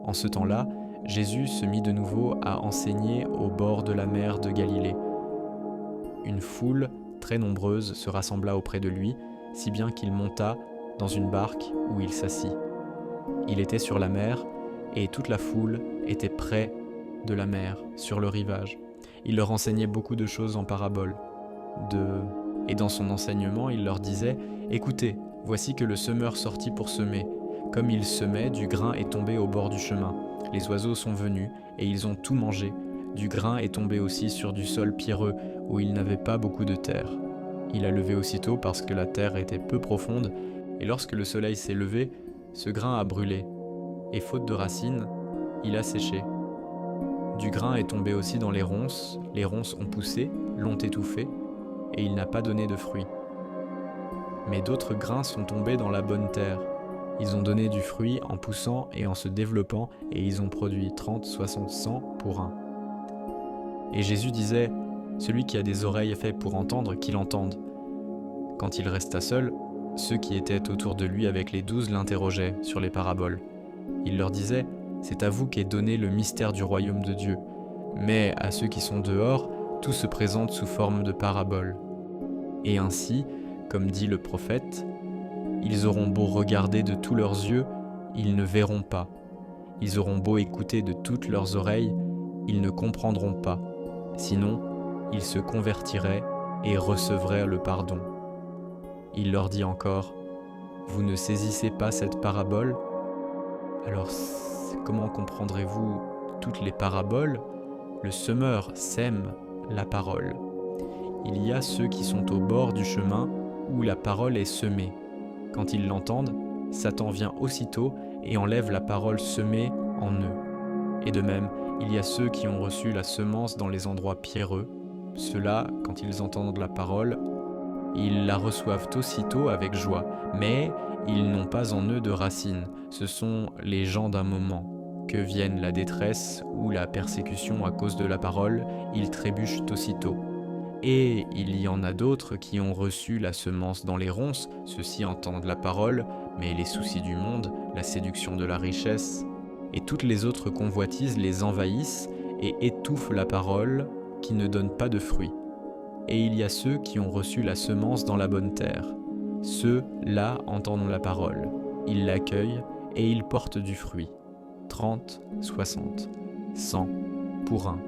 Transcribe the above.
En ce temps-là, Jésus se mit de nouveau à enseigner au bord de la mer de Galilée. Une foule très nombreuse se rassembla auprès de lui, si bien qu'il monta dans une barque où il s'assit. Il était sur la mer, et toute la foule était près de la mer, sur le rivage. Il leur enseignait beaucoup de choses en paraboles. Et dans son enseignement, il leur disait « Écoutez, voici que le semeur sortit pour semer. Comme il semait, du grain est tombé au bord du chemin. Les oiseaux sont venus, et ils ont tout mangé. Du grain est tombé aussi sur du sol pierreux, où il n'avait pas beaucoup de terre. Il a levé aussitôt parce que la terre était peu profonde, et lorsque le soleil s'est levé, ce grain a brûlé, et faute de racines, il a séché. Du grain est tombé aussi dans les ronces ont poussé, l'ont étouffé, et il n'a pas donné de fruits. Mais d'autres grains sont tombés dans la bonne terre. Ils ont donné du fruit en poussant et en se développant, et ils ont produit 30, 60, 100 pour un. Et Jésus disait, « Celui qui a des oreilles faites pour entendre, qu'il entende. » Quand il resta seul, ceux qui étaient autour de lui avec les 12 l'interrogeaient sur les paraboles. Il leur disait, « C'est à vous qu'est donné le mystère du royaume de Dieu. Mais à ceux qui sont dehors, tout se présente sous forme de paraboles. Et ainsi, comme dit le prophète, ils auront beau regarder de tous leurs yeux, ils ne verront pas. Ils auront beau écouter de toutes leurs oreilles, ils ne comprendront pas. Sinon, ils se convertiraient et recevraient le pardon. » Il leur dit encore, « Vous ne saisissez pas cette parabole ? Alors, comment comprendrez-vous toutes les paraboles ? Le semeur sème la parole. Il y a ceux qui sont au bord du chemin où la parole est semée. Quand ils l'entendent, Satan vient aussitôt et enlève la parole semée en eux. Et de même, il y a ceux qui ont reçu la semence dans les endroits pierreux. Ceux-là, quand ils entendent la parole, ils la reçoivent aussitôt avec joie, mais ils n'ont pas en eux de racines. Ce sont les gens d'un moment. Que vienne la détresse ou la persécution à cause de la parole, ils trébuchent aussitôt. Et il y en a d'autres qui ont reçu la semence dans les ronces, ceux-ci entendent la parole, mais les soucis du monde, la séduction de la richesse, et toutes les autres convoitises les envahissent et étouffent la parole qui ne donne pas de fruits. Et il y a ceux qui ont reçu la semence dans la bonne terre. Ceux-là entendent la parole, ils l'accueillent et ils portent du fruit. 30, 60, 100 pour un.